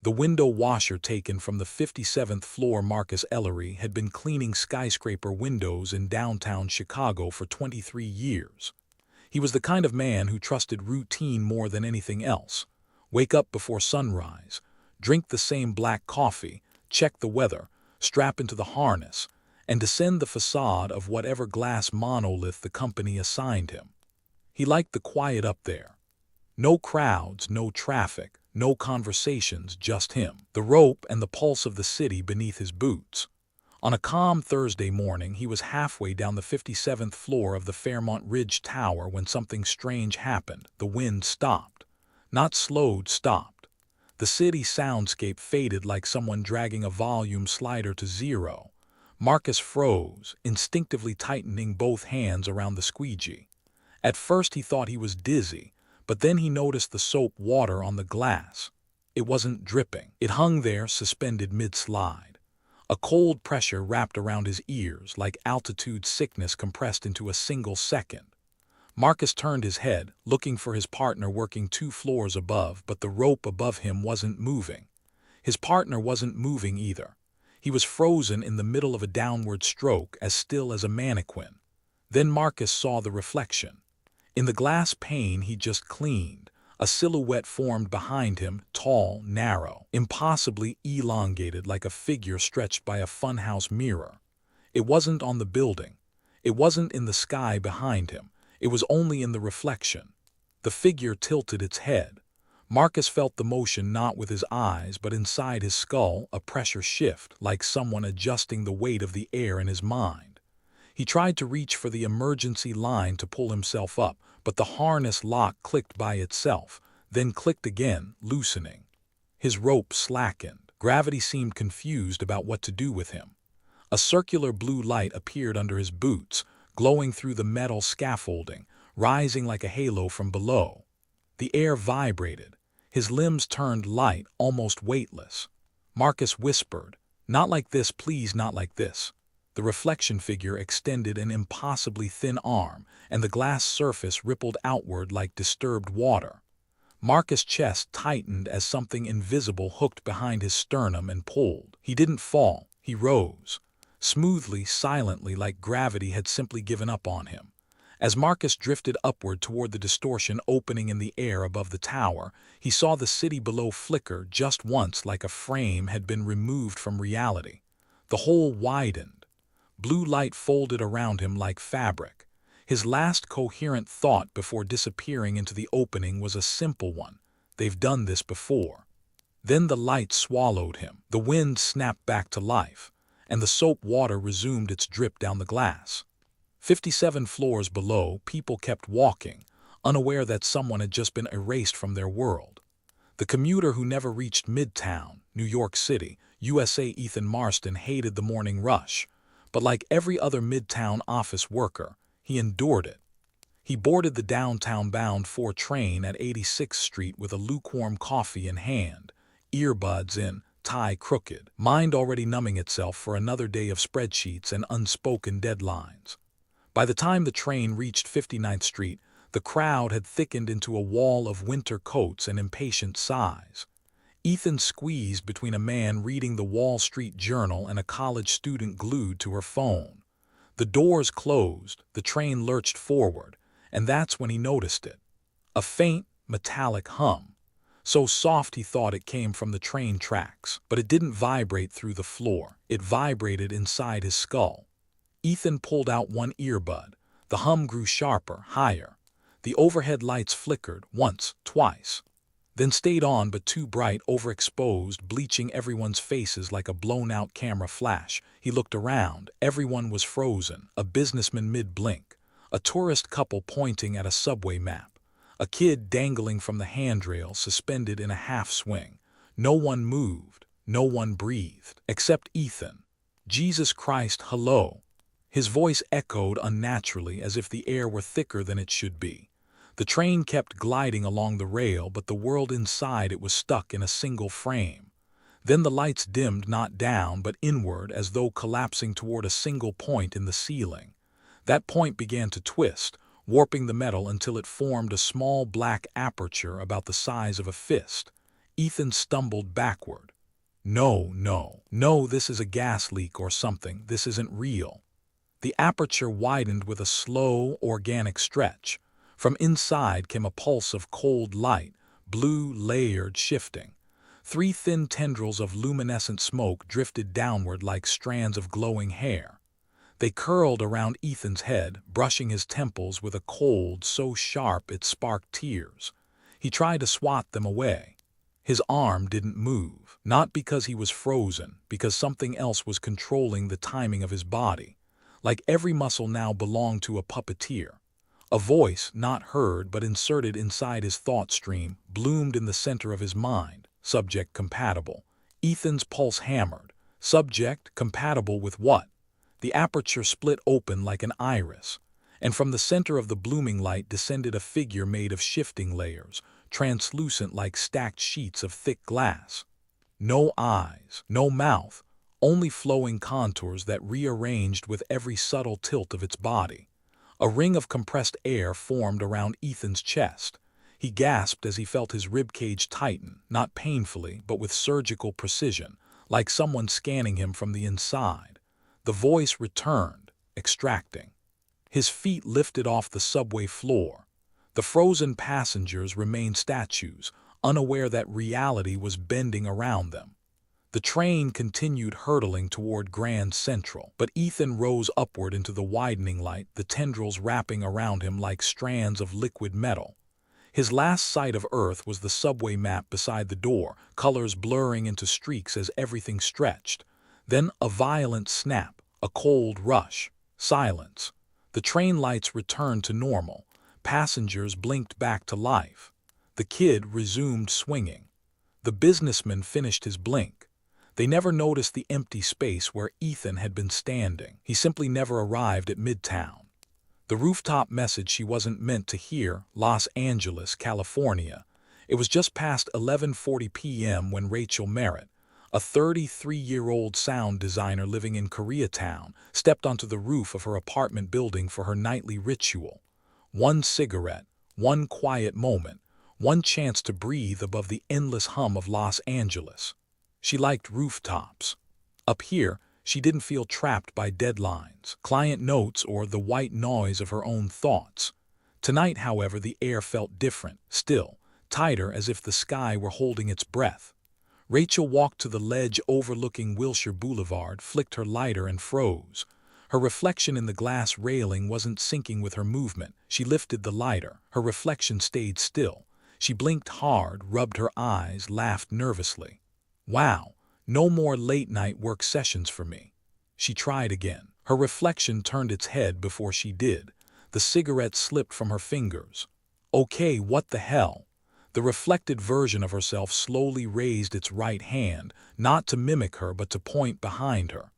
The window washer taken from the 57th floor. Marcus Ellery had been cleaning skyscraper windows in downtown Chicago for 23 years. He was the kind of man who trusted routine more than anything else. Wake up before sunrise, drink the same black coffee, check the weather, strap into the harness, and descend the facade of whatever glass monolith the company assigned him. He liked the quiet up there. No crowds, no traffic, no conversations, just him, the rope and the pulse of the city beneath his boots. On a calm Thursday morning, he was halfway down the 57th floor of the Fairmont Ridge Tower when something strange happened. The wind stopped. Not slowed, stopped. The city soundscape faded like someone dragging a volume slider to zero. Marcus froze, instinctively tightening both hands around the squeegee. At first he thought he was dizzy, but then he noticed the soap water on the glass. It wasn't dripping. It hung there, suspended mid-slide. A cold pressure wrapped around his ears, like altitude sickness compressed into a single second. Marcus turned his head, looking for his partner working 2 floors above, but the rope above him wasn't moving. His partner wasn't moving either. He was frozen in the middle of a downward stroke, as still as a mannequin. Then Marcus saw the reflection. In the glass pane he just cleaned, a silhouette formed behind him, tall, narrow, impossibly elongated like a figure stretched by a funhouse mirror. It wasn't on the building. It wasn't in the sky behind him. It was only in the reflection. The figure tilted its head. Marcus felt the motion not with his eyes but inside his skull, a pressure shift, like someone adjusting the weight of the air in his mind. He tried to reach for the emergency line to pull himself up, but the harness lock clicked by itself, then clicked again, loosening. His rope slackened. Gravity seemed confused about what to do with him. A circular blue light appeared under his boots, glowing through the metal scaffolding, rising like a halo from below. The air vibrated. His limbs turned light, almost weightless. Marcus whispered, "Not like this, please, not like this." The reflection figure extended an impossibly thin arm, and the glass surface rippled outward like disturbed water. Marcus' chest tightened as something invisible hooked behind his sternum and pulled. He didn't fall. He rose. Smoothly, silently, like gravity had simply given up on him. As Marcus drifted upward toward the distortion opening in the air above the tower, he saw the city below flicker just once like a frame had been removed from reality. The hole widened. Blue light folded around him like fabric. His last coherent thought before disappearing into the opening was a simple one. They've done this before. Then the light swallowed him. The wind snapped back to life, and the soap water resumed its drip down the glass. 57 floors below, people kept walking, unaware that someone had just been erased from their world. The commuter who never reached Midtown, New York City, USA, Ethan Marston, hated the morning rush, but like every other Midtown office worker, he endured it. He boarded the downtown-bound 4 train at 86th Street with a lukewarm coffee in hand, earbuds in, tie crooked, mind already numbing itself for another day of spreadsheets and unspoken deadlines. By the time the train reached 59th Street, the crowd had thickened into a wall of winter coats and impatient sighs. Ethan squeezed between a man reading the Wall Street Journal and a college student glued to her phone. The doors closed, the train lurched forward, and that's when he noticed it. A faint, metallic hum. So soft he thought it came from the train tracks, but it didn't vibrate through the floor. It vibrated inside his skull. Ethan pulled out one earbud. The hum grew sharper, higher. The overhead lights flickered, once, twice. Then stayed on but too bright, overexposed, bleaching everyone's faces like a blown-out camera flash. He looked around. Everyone was frozen. A businessman mid-blink. A tourist couple pointing at a subway map. A kid dangling from the handrail, suspended in a half-swing. No one moved. No one breathed. Except Ethan. Jesus Christ, hello. His voice echoed unnaturally, as if the air were thicker than it should be. The train kept gliding along the rail, but the world inside it was stuck in a single frame. Then the lights dimmed, not down, but inward, as though collapsing toward a single point in the ceiling. That point began to twist, warping the metal until it formed a small black aperture about the size of a fist. Ethan stumbled backward. No, no, no, this is a gas leak or something. This isn't real. The aperture widened with a slow, organic stretch. From inside came a pulse of cold light, blue, layered, shifting. 3 thin tendrils of luminescent smoke drifted downward like strands of glowing hair. They curled around Ethan's head, brushing his temples with a cold so sharp it sparked tears. He tried to swat them away. His arm didn't move, not because he was frozen, because something else was controlling the timing of his body. Like every muscle now belonged to a puppeteer. A voice, not heard but inserted inside his thought stream, bloomed in the center of his mind. Subject compatible. Ethan's pulse hammered. Subject compatible with what? The aperture split open like an iris, and from the center of the blooming light descended a figure made of shifting layers, translucent like stacked sheets of thick glass. No eyes, no mouth, only flowing contours that rearranged with every subtle tilt of its body. A ring of compressed air formed around Ethan's chest. He gasped as he felt his ribcage tighten, not painfully, but with surgical precision, like someone scanning him from the inside. The voice returned, extracting. His feet lifted off the subway floor. The frozen passengers remained statues, unaware that reality was bending around them. The train continued hurtling toward Grand Central, but Ethan rose upward into the widening light, the tendrils wrapping around him like strands of liquid metal. His last sight of Earth was the subway map beside the door, colors blurring into streaks as everything stretched. Then a violent snap, a cold rush, silence. The train lights returned to normal. Passengers blinked back to life. The kid resumed swinging. The businessman finished his blink. They never noticed the empty space where Ethan had been standing. He simply never arrived at Midtown. The rooftop message she wasn't meant to hear, Los Angeles, California. It was just past 11:40 p.m. when Rachel Merritt, a 33-year-old sound designer living in Koreatown, stepped onto the roof of her apartment building for her nightly ritual. One cigarette, one quiet moment, one chance to breathe above the endless hum of Los Angeles. She liked rooftops. Up here, she didn't feel trapped by deadlines, client notes, or the white noise of her own thoughts. Tonight, however, the air felt different, still, tighter, as if the sky were holding its breath. Rachel walked to the ledge overlooking Wilshire Boulevard, flicked her lighter, and froze. Her reflection in the glass railing wasn't syncing with her movement. She lifted the lighter. Her reflection stayed still. She blinked hard, rubbed her eyes, laughed nervously. Wow, no more late-night work sessions for me. She tried again. Her reflection turned its head before she did. The cigarette slipped from her fingers. Okay, what the hell? The reflected version of herself slowly raised its right hand, not to mimic her but to point behind her.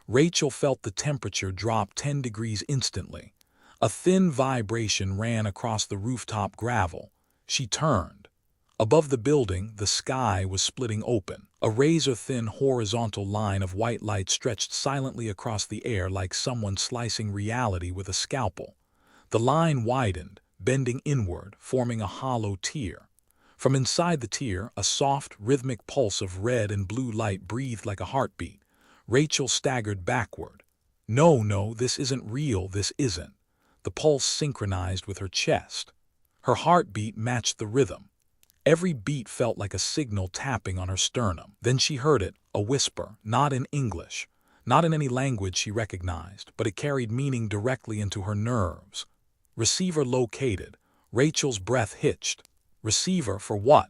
Rachel felt the temperature drop 10 degrees instantly. A thin vibration ran across the rooftop gravel. She turned. Above the building, the sky was splitting open. A razor-thin horizontal line of white light stretched silently across the air like someone slicing reality with a scalpel. The line widened, bending inward, forming a hollow tear. From inside the tear, a soft, rhythmic pulse of red and blue light breathed like a heartbeat. Rachel staggered backward. No, this isn't real, this isn't. The pulse synchronized with her chest. Her heartbeat matched the rhythm. Every beat felt like a signal tapping on her sternum. Then she heard it, a whisper, not in English, not in any language she recognized, but it carried meaning directly into her nerves. Receiver located. Rachel's breath hitched. Receiver for what?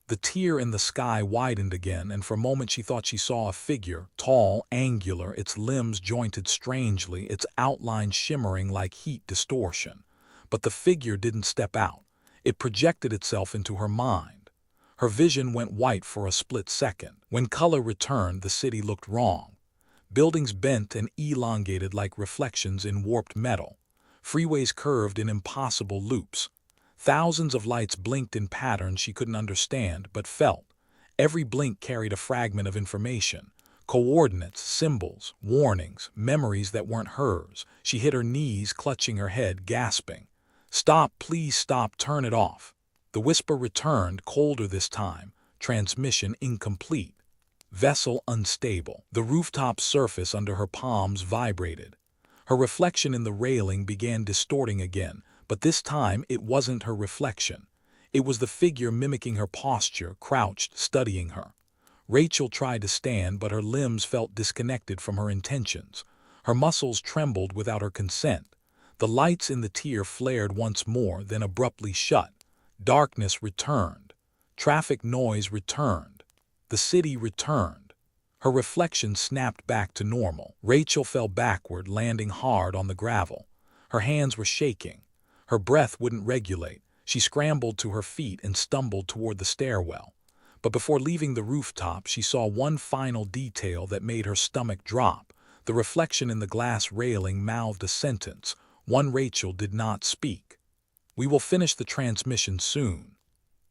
The tear in the sky widened again, and for a moment she thought she saw a figure, tall, angular, its limbs jointed strangely, its outline shimmering like heat distortion. But the figure didn't step out. It projected itself into her mind. Her vision went white for a split second. When color returned, the city looked wrong. Buildings bent and elongated like reflections in warped metal. Freeways curved in impossible loops. Thousands of lights blinked in patterns she couldn't understand but felt. Every blink carried a fragment of information. Coordinates, symbols, warnings, memories that weren't hers. She hit her knees, clutching her head, gasping. Stop, please stop, turn it off. The whisper returned, colder this time. Transmission incomplete. Vessel unstable. The rooftop surface under her palms vibrated. Her reflection in the railing began distorting again, but this time it wasn't her reflection. It was the figure mimicking her posture, crouched, studying her. Rachel tried to stand, but her limbs felt disconnected from her intentions. Her muscles trembled without her consent. The lights in the tier flared once more, then abruptly shut. Darkness returned. Traffic noise returned. The city returned. Her reflection snapped back to normal. Rachel fell backward, landing hard on the gravel. Her hands were shaking. Her breath wouldn't regulate. She scrambled to her feet and stumbled toward the stairwell. But before leaving the rooftop, she saw one final detail that made her stomach drop. The reflection in the glass railing mouthed a sentence. One Rachel did not speak. "We will finish the transmission soon."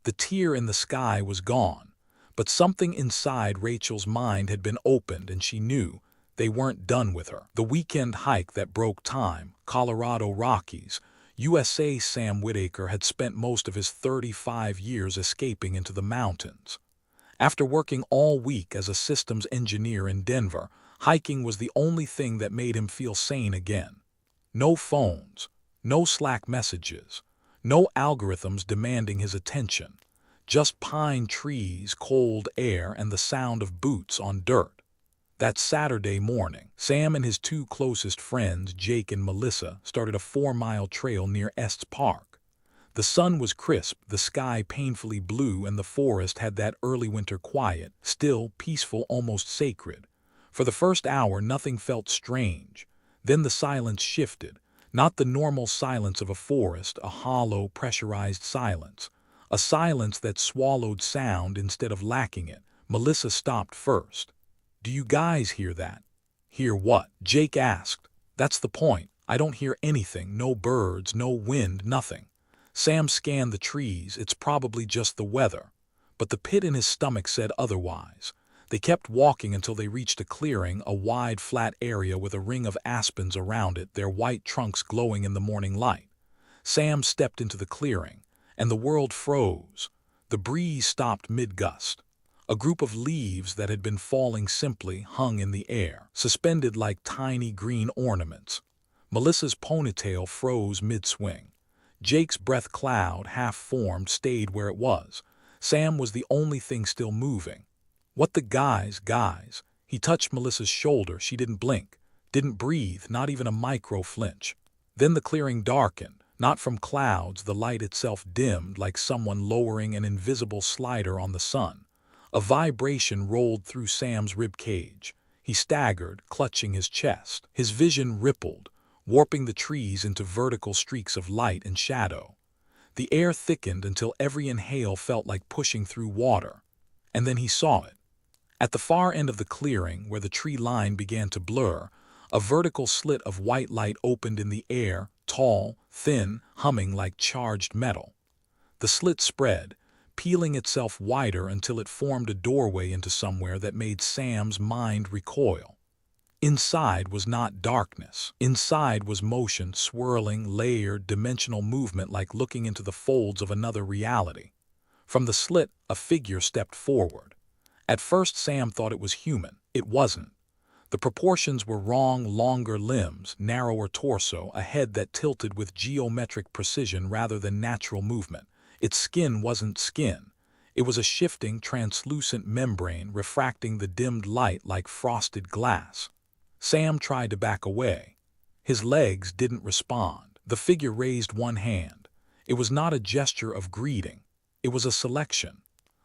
The tear in the sky was gone, but something inside Rachel's mind had been opened, and she knew they weren't done with her. The weekend hike that broke time, Colorado Rockies, USA. Sam Whitaker had spent most of his 35 years escaping into the mountains. After working all week as a systems engineer in Denver, hiking was the only thing that made him feel sane again. No phones, no Slack messages, no algorithms demanding his attention. Just pine trees, cold air, and the sound of boots on dirt. That Saturday morning, Sam and his two closest friends, Jake and Melissa, started a 4-mile trail near Estes Park. The sun was crisp, the sky painfully blue, and the forest had that early winter quiet, still, peaceful, almost sacred. For the first hour, nothing felt strange. Then the silence shifted. Not the normal silence of a forest, a hollow, pressurized silence. A silence that swallowed sound instead of lacking it. Melissa stopped first. "Do you guys hear that?" "Hear what?" Jake asked. "That's the point. I don't hear anything. No birds, no wind, nothing." Sam scanned the trees. "It's probably just the weather." But the pit in his stomach said otherwise. They kept walking until they reached a clearing, a wide, flat area with a ring of aspens around it, their white trunks glowing in the morning light. Sam stepped into the clearing, and the world froze. The breeze stopped mid-gust. A group of leaves that had been falling simply hung in the air, suspended like tiny green ornaments. Melissa's ponytail froze mid-swing. Jake's breath cloud, half-formed, stayed where it was. Sam was the only thing still moving. "What the guys?" He touched Melissa's shoulder. She didn't blink, didn't breathe, not even a micro-flinch. Then the clearing darkened, not from clouds. The light itself dimmed, like someone lowering an invisible slider on the sun. A vibration rolled through Sam's rib cage. He staggered, clutching his chest. His vision rippled, warping the trees into vertical streaks of light and shadow. The air thickened until every inhale felt like pushing through water. And then he saw it. At the far end of the clearing, where the tree line began to blur, a vertical slit of white light opened in the air, tall, thin, humming like charged metal. The slit spread, peeling itself wider until it formed a doorway into somewhere that made Sam's mind recoil. Inside was not darkness. Inside was motion, swirling, layered, dimensional movement, like looking into the folds of another reality. From the slit, a figure stepped forward. At first, Sam thought it was human. It wasn't. The proportions were wrong: longer limbs, narrower torso, a head that tilted with geometric precision rather than natural movement. Its skin wasn't skin. It was a shifting, translucent membrane refracting the dimmed light like frosted glass. Sam tried to back away. His legs didn't respond. The figure raised one hand. It was not a gesture of greeting. It was a selection.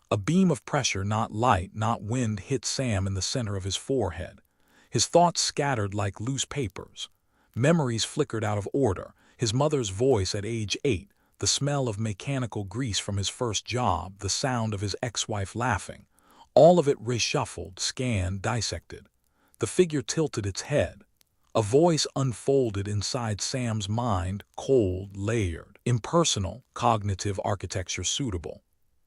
A beam of pressure, not light, not wind, hit Sam in the center of his forehead. His thoughts scattered like loose papers. Memories flickered out of order. His mother's voice at age 8, the smell of mechanical grease from his first job, the sound of his ex-wife laughing. All of it reshuffled, scanned, dissected. The figure tilted its head. A voice unfolded inside Sam's mind, cold, layered, impersonal, cognitive architecture suitable.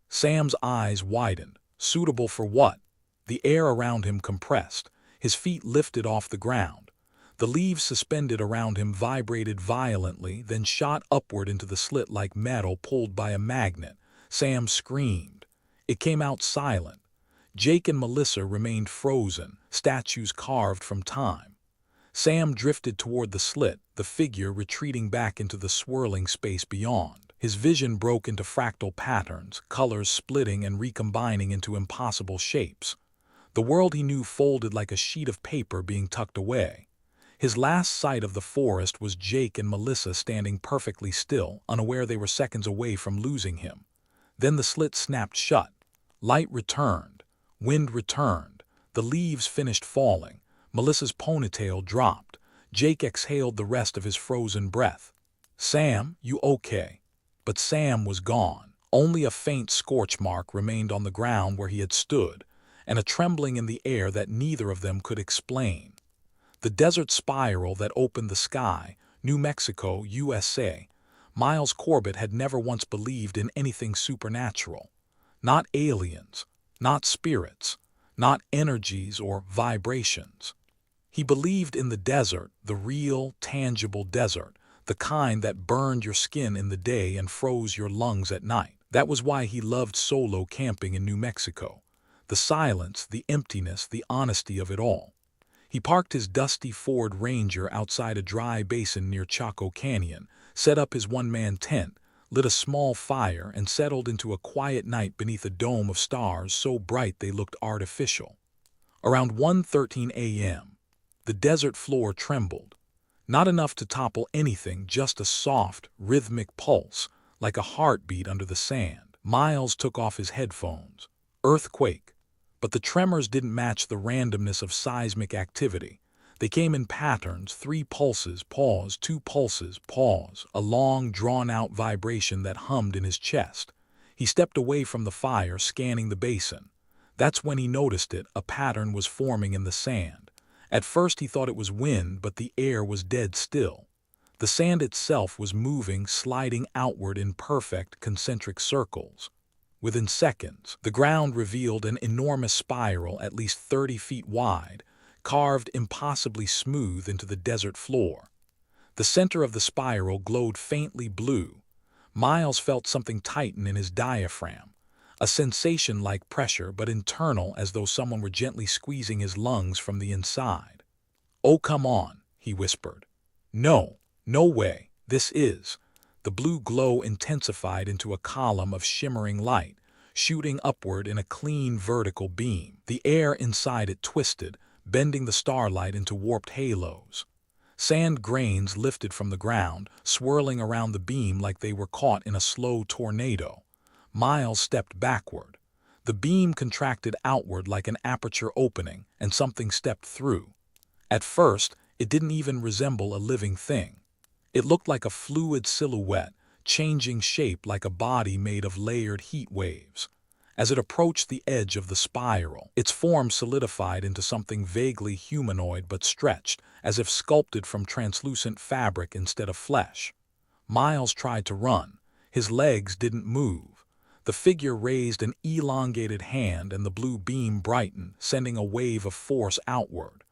Sam's eyes widened. Suitable for what? The air around him compressed. His feet lifted off the ground. The leaves suspended around him vibrated violently, then shot upward into the slit like metal pulled by a magnet. Sam screamed. It came out silent. Jake and Melissa remained frozen, statues carved from time. Sam drifted toward the slit, the figure retreating back into the swirling space beyond. His vision broke into fractal patterns, colors splitting and recombining into impossible shapes. The world he knew folded like a sheet of paper being tucked away. His last sight of the forest was Jake and Melissa standing perfectly still, unaware they were seconds away from losing him. Then the slit snapped shut. Light returned. Wind returned. The leaves finished falling. Melissa's ponytail dropped. Jake exhaled the rest of his frozen breath. "Sam, you okay?" But Sam was gone. Only a faint scorch mark remained on the ground where he had stood, and a trembling in the air that neither of them could explain. The desert spiral that opened the sky, New Mexico, USA. Miles Corbett had never once believed in anything supernatural. Not aliens, not spirits, not energies or vibrations. He believed in the desert, the real, tangible desert, the kind that burned your skin in the day and froze your lungs at night. That was why he loved solo camping in New Mexico. The silence, the emptiness, the honesty of it all. He parked his dusty Ford Ranger outside a dry basin near Chaco Canyon, set up his one-man tent, lit a small fire, and settled into a quiet night beneath a dome of stars so bright they looked artificial. Around 1:13 a.m., the desert floor trembled. Not enough to topple anything, just a soft, rhythmic pulse, like a heartbeat under the sand. Miles took off his headphones. Earthquake. But the tremors didn't match the randomness of seismic activity. They came in patterns: 3 pulses, pause, 2 pulses, pause, a long, drawn-out vibration that hummed in his chest. He stepped away from the fire, scanning the basin. That's when he noticed it. A pattern was forming in the sand. At first he thought it was wind, but the air was dead still. The sand itself was moving, sliding outward in perfect, concentric circles. Within seconds, the ground revealed an enormous spiral at least 30 feet wide, carved impossibly smooth into the desert floor. The center of the spiral glowed faintly blue. Miles felt something tighten in his diaphragm, a sensation like pressure but internal, as though someone were gently squeezing his lungs from the inside. "Oh, come on," he whispered. "No, no way, this is." The blue glow intensified into a column of shimmering light, shooting upward in a clean vertical beam. The air inside it twisted, bending the starlight into warped halos. Sand grains lifted from the ground, swirling around the beam like they were caught in a slow tornado. Miles stepped backward. The beam contracted outward like an aperture opening, and something stepped through. At first, it didn't even resemble a living thing. It looked like a fluid silhouette, changing shape like a body made of layered heat waves. As it approached the edge of the spiral, its form solidified into something vaguely humanoid but stretched, as if sculpted from translucent fabric instead of flesh. Miles tried to run. His legs didn't move. The figure raised an elongated hand and the blue beam brightened, sending a wave of force outward.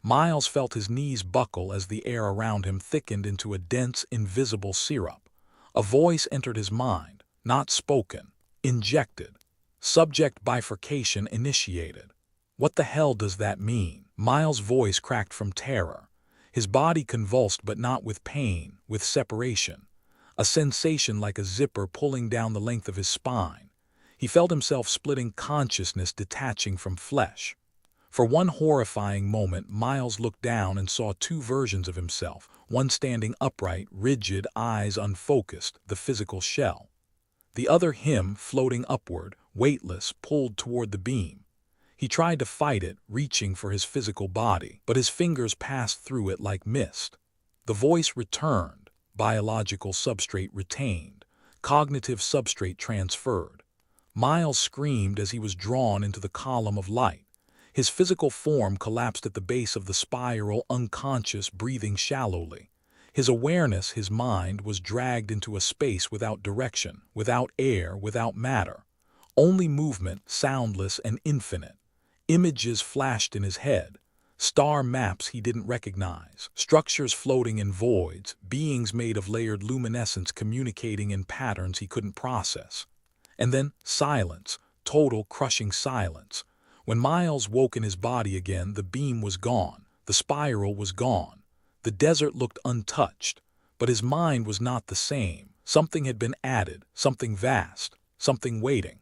Miles felt his knees buckle as the air around him thickened into a dense, invisible syrup. A voice entered his mind, not spoken, injected. Subject bifurcation initiated. What the hell does that mean? Miles' voice cracked from terror. His body convulsed, but not with pain, with separation. A sensation like a zipper pulling down the length of his spine. He felt himself splitting, consciousness detaching from flesh. For one horrifying moment, Miles looked down and saw 2 versions of himself, one standing upright, rigid, eyes unfocused, the physical shell. The other him, floating upward, weightless, pulled toward the beam. He tried to fight it, reaching for his physical body, but his fingers passed through it like mist. The voice returned, biological substrate retained, cognitive substrate transferred. Miles screamed as he was drawn into the column of light. His physical form collapsed at the base of the spiral, unconscious, breathing shallowly. His awareness, his mind, was dragged into a space without direction, without air, without matter. Only movement, soundless and infinite. Images flashed in his head. Star maps he didn't recognize. Structures floating in voids. Beings made of layered luminescence communicating in patterns he couldn't process. And then silence. Total, crushing silence. When Miles woke in his body again, the beam was gone, the spiral was gone. The desert looked untouched, but his mind was not the same. Something had been added, something vast, something waiting.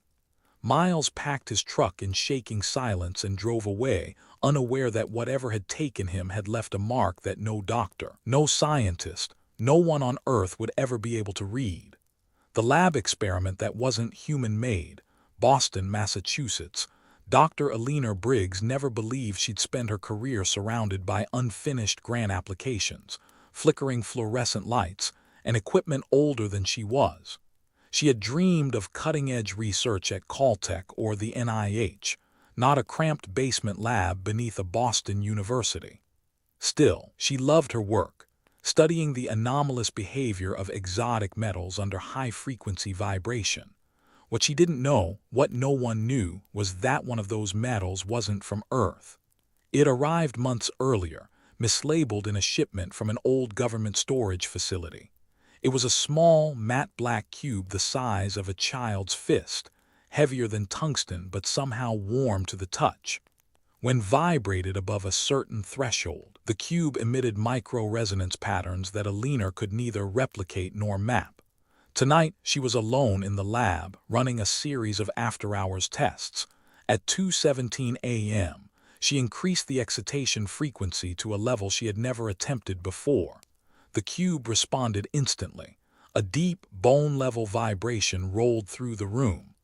Miles packed his truck in shaking silence and drove away, unaware that whatever had taken him had left a mark that no doctor, no scientist, no one on Earth would ever be able to read. The lab experiment that wasn't human-made, Boston, Massachusetts. Dr. Eleanor Briggs never believed she'd spend her career surrounded by unfinished grant applications, flickering fluorescent lights, and equipment older than she was. She had dreamed of cutting-edge research at Caltech or the NIH, not a cramped basement lab beneath a Boston university. Still, she loved her work, studying the anomalous behavior of exotic metals under high-frequency vibration. What she didn't know, what no one knew, was that one of those metals wasn't from Earth. It arrived months earlier, mislabeled in a shipment from an old government storage facility. It was a small, matte black cube the size of a child's fist, heavier than tungsten but somehow warm to the touch. When vibrated above a certain threshold, the cube emitted micro-resonance patterns that Eleanor could neither replicate nor map. Tonight, she was alone in the lab, running a series of after-hours tests. At 2:17 a.m., she increased the excitation frequency to a level she had never attempted before. The cube responded instantly. A deep, bone-level vibration rolled through the room.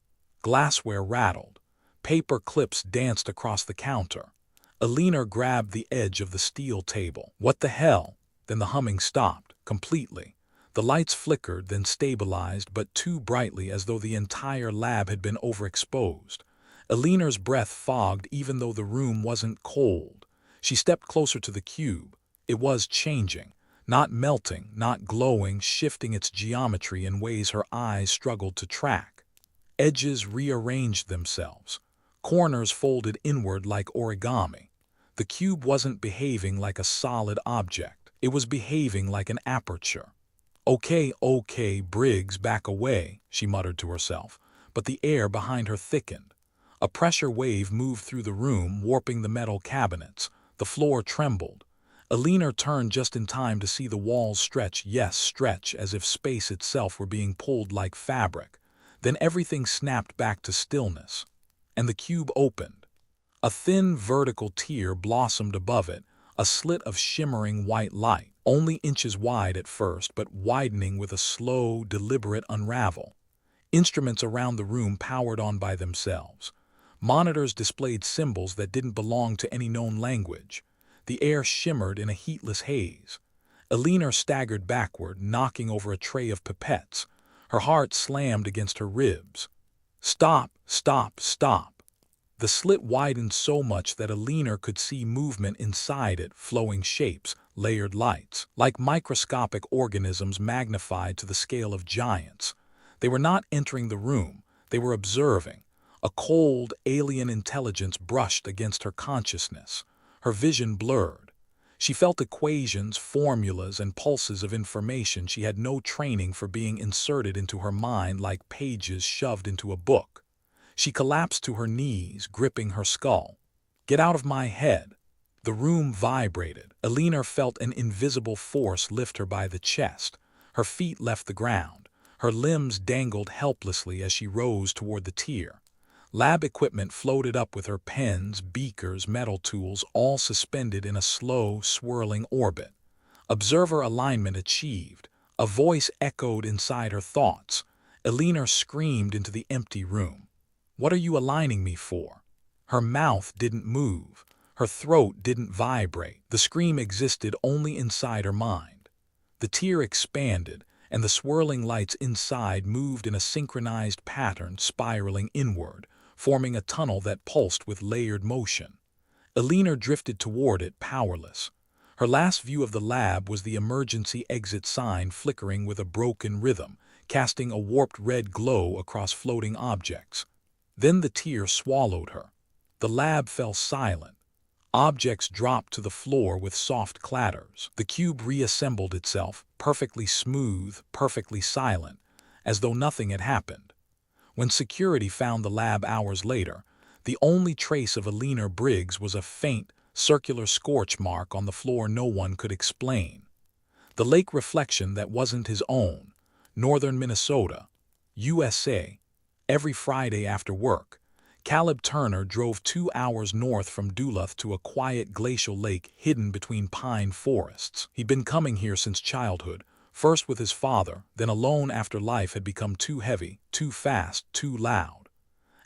Glassware rattled. Paper clips danced across the counter. Eleanor grabbed the edge of the steel table. What the hell? Then the humming stopped, completely. The lights flickered, then stabilized, but too brightly as though the entire lab had been overexposed. Eleanor's breath fogged even though the room wasn't cold. She stepped closer to the cube. It was changing. Not melting, not glowing, shifting its geometry in ways her eyes struggled to track. Edges rearranged themselves. Corners folded inward like origami. The cube wasn't behaving like a solid object. It was behaving like an aperture. Okay, Briggs, back away, she muttered to herself, but the air behind her thickened. A pressure wave moved through the room, warping the metal cabinets. The floor trembled. Eleanor turned just in time to see the walls stretch, yes, stretch, as if space itself were being pulled like fabric. Then everything snapped back to stillness. And the cube opened. A thin vertical tier blossomed above it, a slit of shimmering white light, only inches wide at first, but widening with a slow, deliberate unravel. Instruments around the room powered on by themselves. Monitors displayed symbols that didn't belong to any known language. The air shimmered in a heatless haze. Eleanor staggered backward, knocking over a tray of pipettes. Her heart slammed against her ribs. Stop, stop, stop. The slit widened so much that Eleanor could see movement inside it, flowing shapes, layered lights, like microscopic organisms magnified to the scale of giants. They were not entering the room, they were observing. A cold, alien intelligence brushed against her consciousness. Her vision blurred. She felt equations, formulas, and pulses of information she had no training for being inserted into her mind like pages shoved into a book. She collapsed to her knees, gripping her skull. Get out of my head. The room vibrated. Eleanor felt an invisible force lift her by the chest. Her feet left the ground. Her limbs dangled helplessly as she rose toward the tier. Lab equipment floated up with her, pens, beakers, metal tools, all suspended in a slow, swirling orbit. Observer alignment achieved. A voice echoed inside her thoughts. Eleanor screamed into the empty room. What are you aligning me for? Her mouth didn't move. Her throat didn't vibrate. The scream existed only inside her mind. The tier expanded, and the swirling lights inside moved in a synchronized pattern, spiraling inward, forming a tunnel that pulsed with layered motion. Eleanor drifted toward it, powerless. Her last view of the lab was the emergency exit sign flickering with a broken rhythm, casting a warped red glow across floating objects. Then the tier swallowed her. The lab fell silent. Objects dropped to the floor with soft clatters. The cube reassembled itself, perfectly smooth, perfectly silent, as though nothing had happened. When security found the lab hours later, the only trace of Eleanor Briggs was a faint, circular scorch mark on the floor no one could explain. The lake reflection that wasn't his own, northern Minnesota, USA. Every Friday after work, Caleb Turner drove 2 hours north from Duluth to a quiet glacial lake hidden between pine forests. He'd been coming here since childhood, first with his father, then alone after life had become too heavy, too fast, too loud.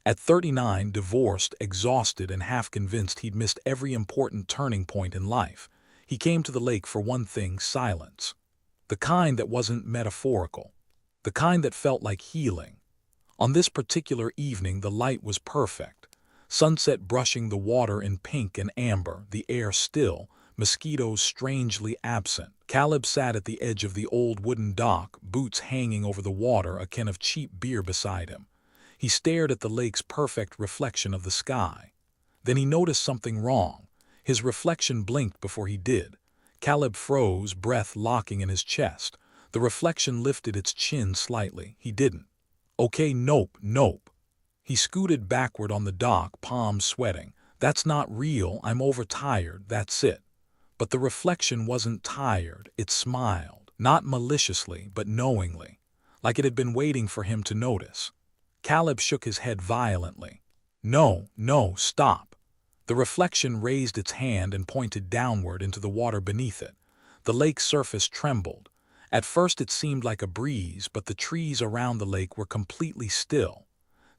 At 39, divorced, exhausted, and half convinced he'd missed every important turning point in life, he came to the lake for one thing: silence. The kind that wasn't metaphorical. The kind that felt like healing. On this particular evening, the light was perfect. Sunset brushing the water in pink and amber, the air still, mosquitoes strangely absent. Caleb sat at the edge of the old wooden dock, boots hanging over the water, a can of cheap beer beside him. He stared at the lake's perfect reflection of the sky. Then he noticed something wrong. His reflection blinked before he did. Caleb froze, breath locking in his chest. The reflection lifted its chin slightly. He didn't. Okay, nope. He scooted backward on the dock, palms sweating. That's not real. I'm overtired. That's it. But the reflection wasn't tired. It smiled. Not maliciously, but knowingly. Like it had been waiting for him to notice. Caleb shook his head violently. No, stop. The reflection raised its hand and pointed downward into the water beneath it. The lake's surface trembled. At first it seemed like a breeze, but the trees around the lake were completely still.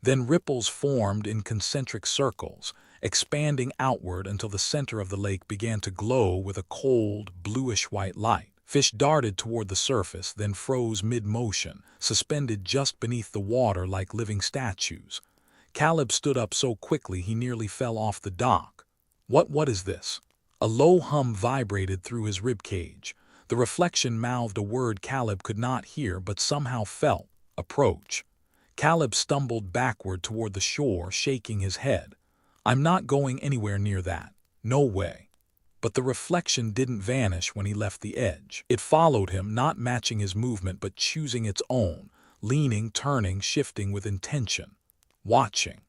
Then ripples formed in concentric circles, expanding outward until the center of the lake began to glow with a cold, bluish-white light. Fish darted toward the surface, then froze mid-motion, suspended just beneath the water like living statues. Caleb stood up so quickly he nearly fell off the dock. What is this? A low hum vibrated through his ribcage. The reflection mouthed a word Caleb could not hear but somehow felt: approach. Caleb stumbled backward toward the shore, shaking his head. I'm not going anywhere near that. No way. But the reflection didn't vanish when he left the edge. It followed him, not matching his movement but choosing its own, leaning, turning, shifting with intention. Watching.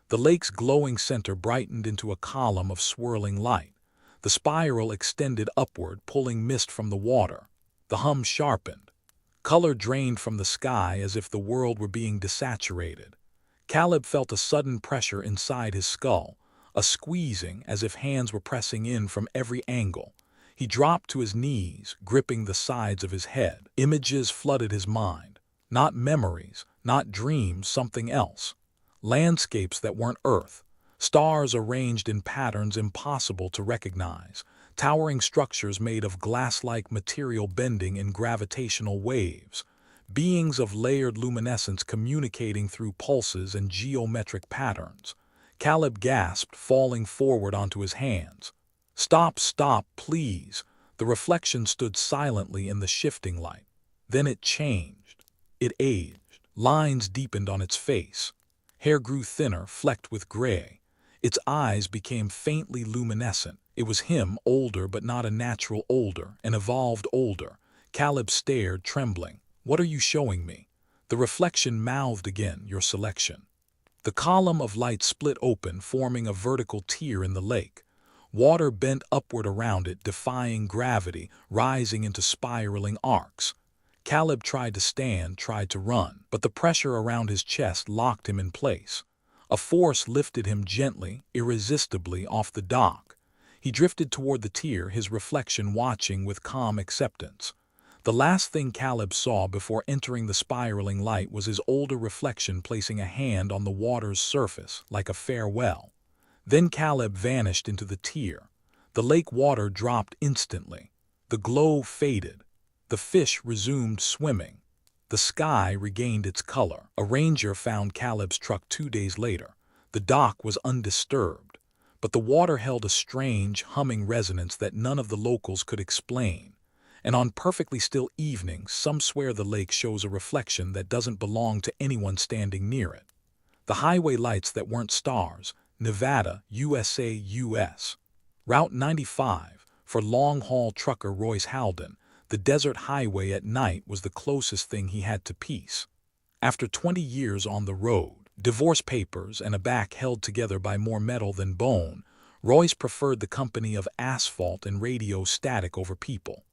The lake's glowing center brightened into a column of swirling light. The spiral extended upward, pulling mist from the water. The hum sharpened. Color drained from the sky as if the world were being desaturated. Caleb felt a sudden pressure inside his skull, a squeezing as if hands were pressing in from every angle. He dropped to his knees, gripping the sides of his head. Images flooded his mind. Not memories, not dreams, something else. Landscapes that weren't Earth. Stars arranged in patterns impossible to recognize. Towering structures made of glass-like material bending in gravitational waves. Beings of layered luminescence communicating through pulses and geometric patterns. Caleb gasped, falling forward onto his hands. Stop, please. The reflection stood silently in the shifting light. Then it changed. It aged. Lines deepened on its face. Hair grew thinner, flecked with gray. Its eyes became faintly luminescent. It was him, older but not a natural older, an evolved older. Caleb stared, trembling. What are you showing me? The reflection mouthed again, your selection. The column of light split open, forming a vertical tier in the lake. Water bent upward around it, defying gravity, rising into spiraling arcs. Caleb tried to stand, tried to run, but the pressure around his chest locked him in place. A force lifted him gently, irresistibly off the dock. He drifted toward the tier, his reflection watching with calm acceptance. The last thing Caleb saw before entering the spiraling light was his older reflection placing a hand on the water's surface, like a farewell. Then Caleb vanished into the tier. The lake water dropped instantly. The glow faded. The fish resumed swimming. The sky regained its color. A ranger found Caleb's truck 2 days later. The dock was undisturbed, but the water held a strange, humming resonance that none of the locals could explain. And on perfectly still evenings, some swear the lake shows a reflection that doesn't belong to anyone standing near it. The highway lights that weren't stars, Nevada, USA, US. Route 95, for long-haul trucker Royce Halden, the desert highway at night was the closest thing he had to peace. After 20 years on the road, divorce papers, and a back held together by more metal than bone, Royce preferred the company of asphalt and radio static over people.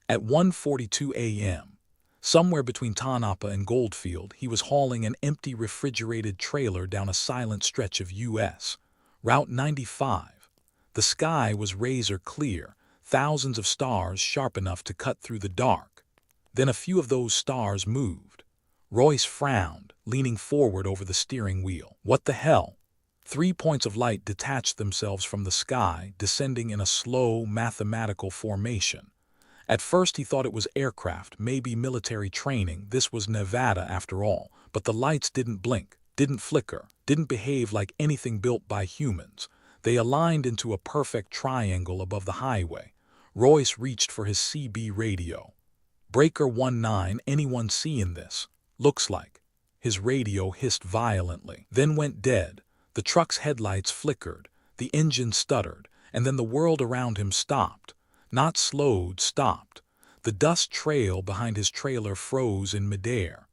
At 1:42 a.m., somewhere between Tonopah and Goldfield, he was hauling an empty refrigerated trailer down a silent stretch of U.S. Route 95. The sky was razor clear, thousands of stars sharp enough to cut through the dark. Then a few of those stars moved. Royce frowned, leaning forward over the steering wheel. What the hell? 3 points of light detached themselves from the sky, descending in a slow, mathematical formation. At first he thought it was aircraft, maybe military training. This was Nevada after all. But the lights didn't blink, didn't flicker, didn't behave like anything built by humans. They aligned into a perfect triangle above the highway. Royce reached for his CB radio. "Breaker 19, anyone seeing this? Looks like." His radio hissed violently, then went dead. The truck's headlights flickered, the engine stuttered, and then the world around him stopped. Not slowed, stopped. The dust trail behind his trailer froze in midair.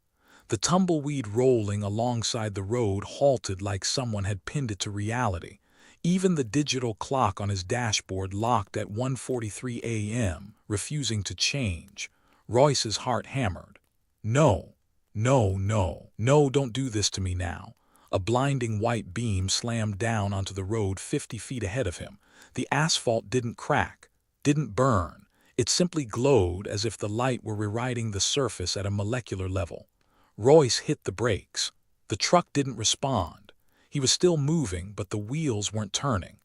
The tumbleweed rolling alongside the road halted like someone had pinned it to reality. Even the digital clock on his dashboard locked at 1:43 a.m., refusing to change. Royce's heart hammered. No, no, no, no, don't do this to me now. A blinding white beam slammed down onto the road 50 feet ahead of him. The asphalt didn't crack, didn't burn. It simply glowed as if the light were rewriting the surface at a molecular level. Royce hit the brakes. The truck didn't respond. He was still moving, but the wheels weren't turning.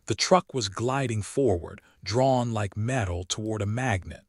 The truck was gliding forward, drawn like metal toward a magnet.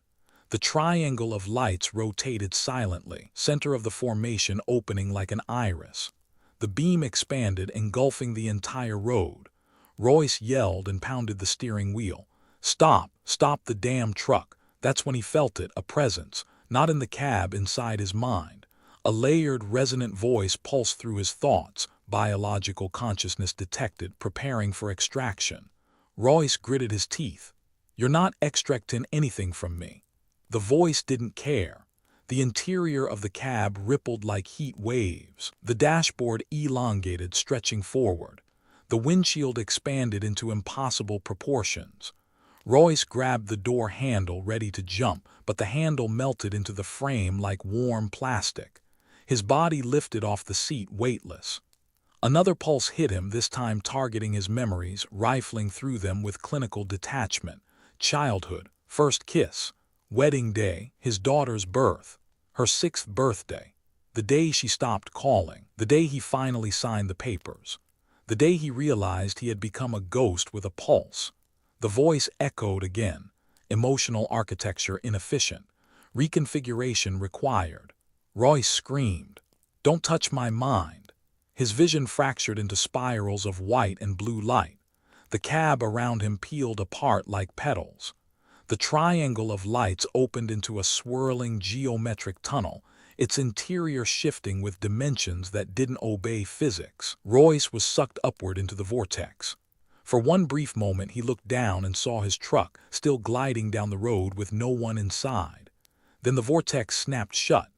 The triangle of lights rotated silently, center of the formation opening like an iris. The beam expanded, engulfing the entire road. Royce yelled and pounded the steering wheel. "Stop! Stop the damn truck!" That's when he felt it, a presence, not in the cab, inside his mind. A layered, resonant voice pulsed through his thoughts, biological consciousness detected, preparing for extraction. Royce gritted his teeth. "You're not extracting anything from me." The voice didn't care. The interior of the cab rippled like heat waves. The dashboard elongated, stretching forward. The windshield expanded into impossible proportions. Royce grabbed the door handle, ready to jump, but the handle melted into the frame like warm plastic. His body lifted off the seat, weightless. Another pulse hit him, this time targeting his memories, rifling through them with clinical detachment. Childhood, first kiss, wedding day, his daughter's birth, her 6th birthday, the day she stopped calling, the day he finally signed the papers, the day he realized he had become a ghost with a pulse. The voice echoed again. Emotional architecture inefficient. Reconfiguration required. Royce screamed, "Don't touch my mind." His vision fractured into spirals of white and blue light. The cab around him peeled apart like petals. The triangle of lights opened into a swirling geometric tunnel, its interior shifting with dimensions that didn't obey physics. Royce was sucked upward into the vortex. For one brief moment he looked down and saw his truck, still gliding down the road with no one inside. Then the vortex snapped shut.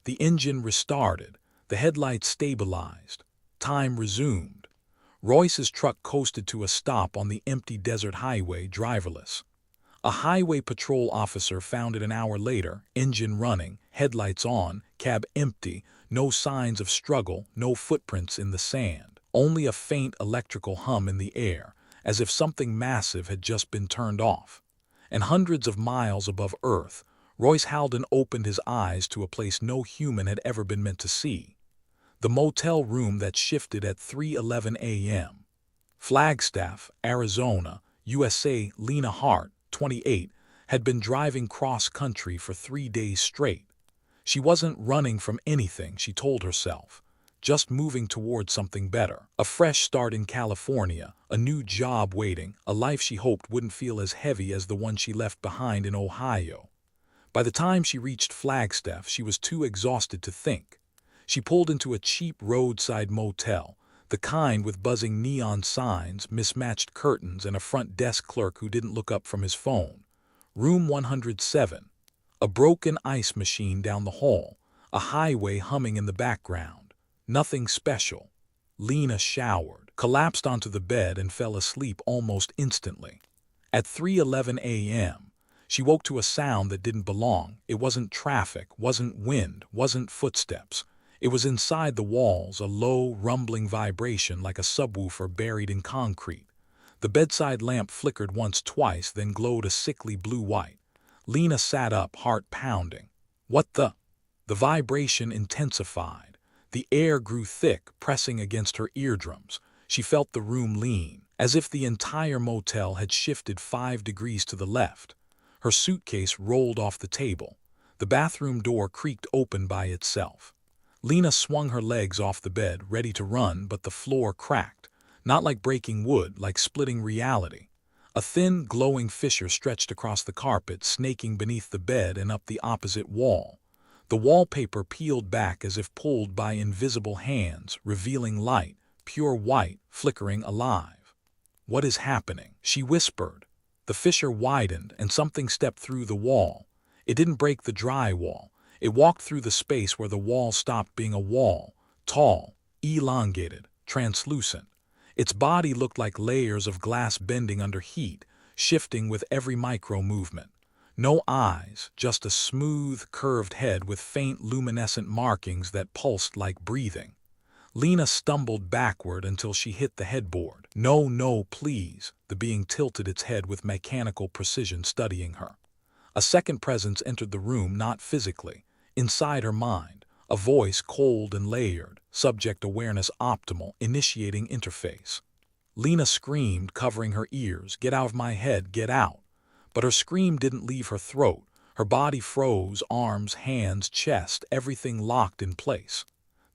The engine restarted. The headlights stabilized. Time resumed. Royce's truck coasted to a stop on the empty desert highway, driverless. A highway patrol officer found it an hour later, engine running, headlights on, cab empty, no signs of struggle, no footprints in the sand, only a faint electrical hum in the air, as if something massive had just been turned off. And hundreds of miles above Earth, Royce Halden opened his eyes to a place no human had ever been meant to see. The motel room that shifted at 3:11 a.m. Flagstaff, Arizona, USA. Lena Hart, 28, had been driving cross-country for 3 days straight. She wasn't running from anything, she told herself, just moving toward something better. A fresh start in California, a new job waiting, a life she hoped wouldn't feel as heavy as the one she left behind in Ohio. By the time she reached Flagstaff, she was too exhausted to think. She pulled into a cheap roadside motel, the kind with buzzing neon signs, mismatched curtains, and a front desk clerk who didn't look up from his phone. Room 107. A broken ice machine down the hall, a highway humming in the background. Nothing special. Lena showered, collapsed onto the bed and fell asleep almost instantly. At 3:11 a.m., she woke to a sound that didn't belong. It wasn't traffic, wasn't wind, wasn't footsteps. It was inside the walls, a low, rumbling vibration like a subwoofer buried in concrete. The bedside lamp flickered once, twice, then glowed a sickly blue-white. Lena sat up, heart pounding. What the? The vibration intensified. The air grew thick, pressing against her eardrums. She felt the room lean, as if the entire motel had shifted 5 degrees to the left. Her suitcase rolled off the table. The bathroom door creaked open by itself. Lena swung her legs off the bed, ready to run, but the floor cracked. Not like breaking wood, like splitting reality. A thin, glowing fissure stretched across the carpet, snaking beneath the bed and up the opposite wall. The wallpaper peeled back as if pulled by invisible hands, revealing light, pure white, flickering alive. "What is happening?" she whispered. The fissure widened, and something stepped through the wall. It didn't break the drywall. It walked through the space where the wall stopped being a wall, tall, elongated, translucent. Its body looked like layers of glass bending under heat, shifting with every micro-movement. No eyes, just a smooth, curved head with faint luminescent markings that pulsed like breathing. Lena stumbled backward until she hit the headboard. "No, no, please." The being tilted its head with mechanical precision, studying her. A second presence entered the room, not physically. Inside her mind, a voice cold and layered, subject awareness optimal, initiating interface. Lena screamed, covering her ears, "Get out of my head, get out." But her scream didn't leave her throat. Her body froze, arms, hands, chest, everything locked in place.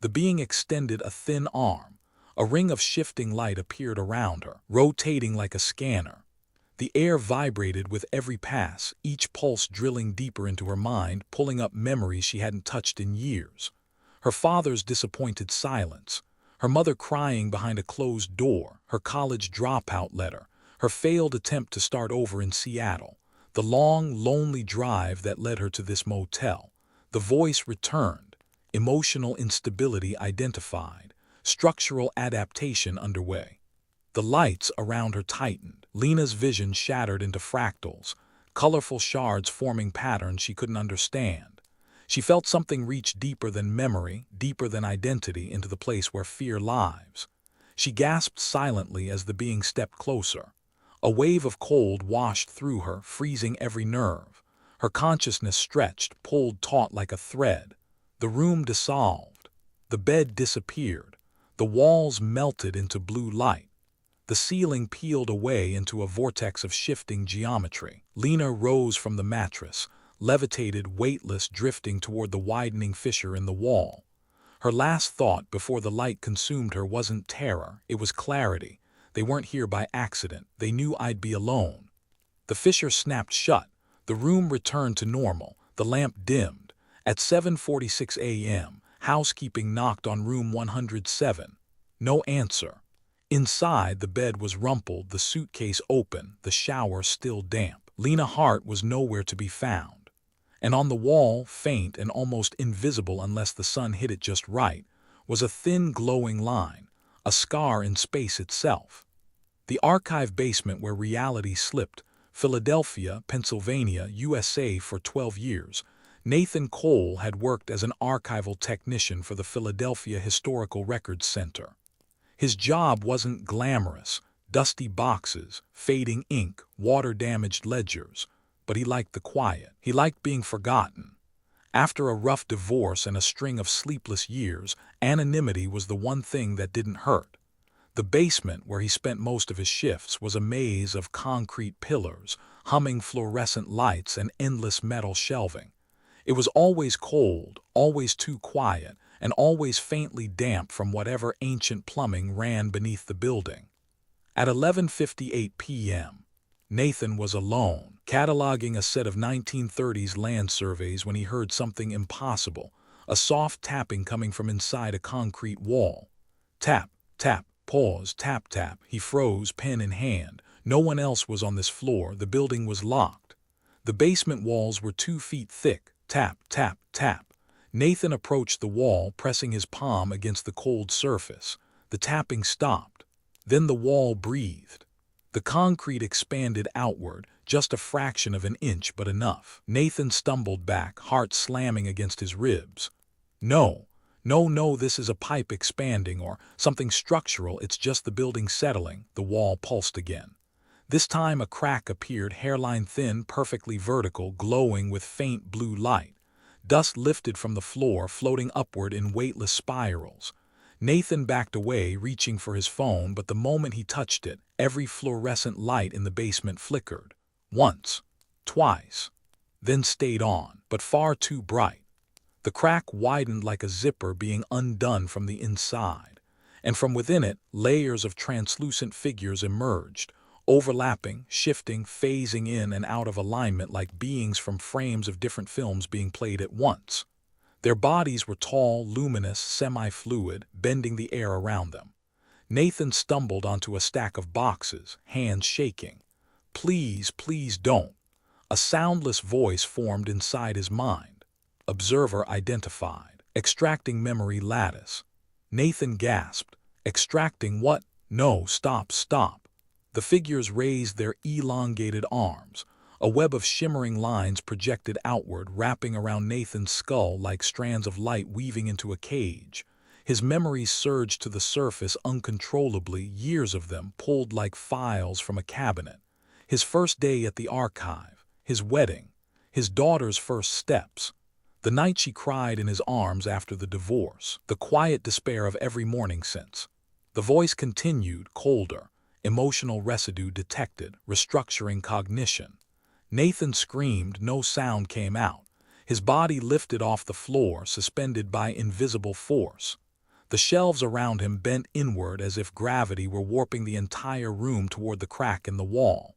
The being extended a thin arm. A ring of shifting light appeared around her, rotating like a scanner. The air vibrated with every pass, each pulse drilling deeper into her mind, pulling up memories she hadn't touched in years. Her father's disappointed silence, her mother crying behind a closed door, her college dropout letter, her failed attempt to start over in Seattle, the long, lonely drive that led her to this motel. The voice returned, emotional instability identified, structural adaptation underway. The lights around her tightened. Lena's vision shattered into fractals, colorful shards forming patterns she couldn't understand. She felt something reach deeper than memory, deeper than identity, into the place where fear lives. She gasped silently as the being stepped closer. A wave of cold washed through her, freezing every nerve. Her consciousness stretched, pulled taut like a thread. The room dissolved. The bed disappeared. The walls melted into blue light. The ceiling peeled away into a vortex of shifting geometry. Lena rose from the mattress, levitated, weightless, drifting toward the widening fissure in the wall. Her last thought before the light consumed her wasn't terror, it was clarity. They weren't here by accident. They knew I'd be alone. The fissure snapped shut. The room returned to normal. The lamp dimmed. At 7:46 a.m., housekeeping knocked on room 107. No answer. Inside, the bed was rumpled, the suitcase open, the shower still damp. Lena Hart was nowhere to be found. And on the wall, faint and almost invisible unless the sun hit it just right, was a thin glowing line, a scar in space itself. The archive basement where reality slipped, Philadelphia, Pennsylvania, USA. For 12 years, Nathan Cole had worked as an archival technician for the Philadelphia Historical Records Center. His job wasn't glamorous, dusty boxes, fading ink, water-damaged ledgers, but he liked the quiet. He liked being forgotten. After a rough divorce and a string of sleepless years, anonymity was the one thing that didn't hurt. The basement, where he spent most of his shifts, was a maze of concrete pillars, humming fluorescent lights, and endless metal shelving. It was always cold, always too quiet, and always faintly damp from whatever ancient plumbing ran beneath the building. At 11:58 p.m., Nathan was alone, cataloging a set of 1930s land surveys when he heard something impossible, a soft tapping coming from inside a concrete wall. Tap, tap, pause, tap, tap. He froze, pen in hand. No one else was on this floor. The building was locked. The basement walls were 2 feet thick. Tap, tap, tap. Nathan approached the wall, pressing his palm against the cold surface. The tapping stopped. Then the wall breathed. The concrete expanded outward, just a fraction of an inch, but enough. Nathan stumbled back, heart slamming against his ribs. No, no, this is a pipe expanding or something structural. It's just the building settling. The wall pulsed again. This time a crack appeared, hairline thin, perfectly vertical, glowing with faint blue light. Dust lifted from the floor, floating upward in weightless spirals. Nathan backed away, reaching for his phone, but the moment he touched it, every fluorescent light in the basement flickered. Once, twice, then stayed on, but far too bright. The crack widened like a zipper being undone from the inside, and from within it, layers of translucent figures emerged, overlapping, shifting, phasing in and out of alignment like beings from frames of different films being played at once. Their bodies were tall, luminous, semi-fluid, bending the air around them. Nathan stumbled onto a stack of boxes, hands shaking. "Please, please don't." A soundless voice formed inside his mind. "Observer identified. Extracting memory lattice." Nathan gasped. "Extracting what? No, stop, stop." The figures raised their elongated arms. A web of shimmering lines projected outward, wrapping around Nathan's skull like strands of light weaving into a cage. His memories surged to the surface uncontrollably, years of them pulled like files from a cabinet. His first day at the archive, his wedding, his daughter's first steps, the night she cried in his arms after the divorce, the quiet despair of every morning since. The voice continued, colder, emotional residue detected, restructuring cognition. Nathan screamed, no sound came out. His body lifted off the floor, suspended by invisible force. The shelves around him bent inward as if gravity were warping the entire room toward the crack in the wall.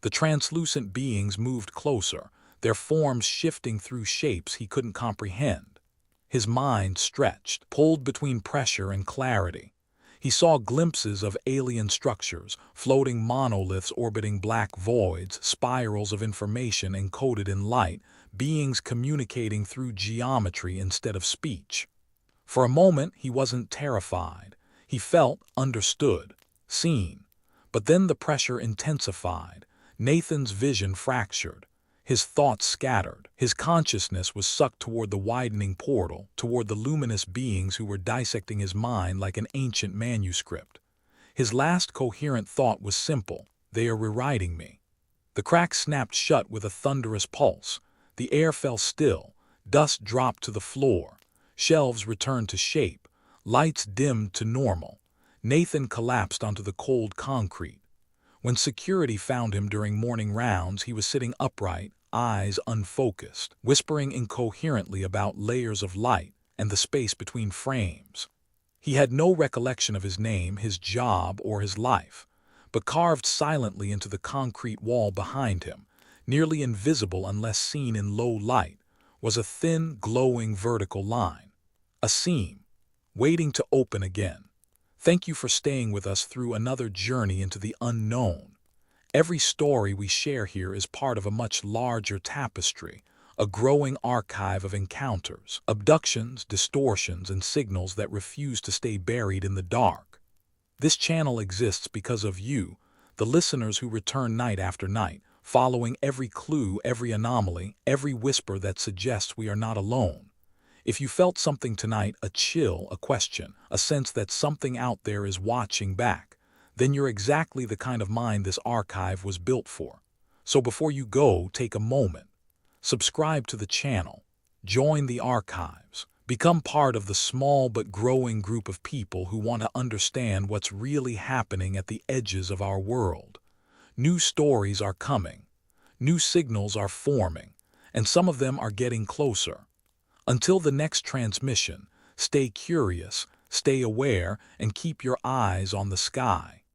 The translucent beings moved closer, their forms shifting through shapes he couldn't comprehend. His mind stretched, pulled between pressure and clarity. He saw glimpses of alien structures, floating monoliths orbiting black voids, spirals of information encoded in light, beings communicating through geometry instead of speech. For a moment, he wasn't terrified. He felt understood, seen. But then the pressure intensified. Nathan's vision fractured. His thoughts scattered. His consciousness was sucked toward the widening portal, toward the luminous beings who were dissecting his mind like an ancient manuscript. His last coherent thought was simple: they are rewriting me. The crack snapped shut with a thunderous pulse. The air fell still. Dust dropped to the floor. Shelves returned to shape. Lights dimmed to normal. Nathan collapsed onto the cold concrete. When security found him during morning rounds, he was sitting upright, eyes unfocused, whispering incoherently about layers of light and the space between frames. He had no recollection of his name, his job, or his life, but carved silently into the concrete wall behind him, nearly invisible unless seen in low light, was a thin, glowing vertical line. A seam, waiting to open again. Thank you for staying with us through another journey into the unknown. Every story we share here is part of a much larger tapestry, a growing archive of encounters, abductions, distortions, and signals that refuse to stay buried in the dark. This channel exists because of you, the listeners who return night after night, following every clue, every anomaly, every whisper that suggests we are not alone. If you felt something tonight, a chill, a question, a sense that something out there is watching back, then you're exactly the kind of mind this archive was built for. So before you go, take a moment. Subscribe to the channel. Join the archives. Become part of the small but growing group of people who want to understand what's really happening at the edges of our world. New stories are coming. New signals are forming, and some of them are getting closer. Until the next transmission, stay curious, stay aware, and keep your eyes on the sky.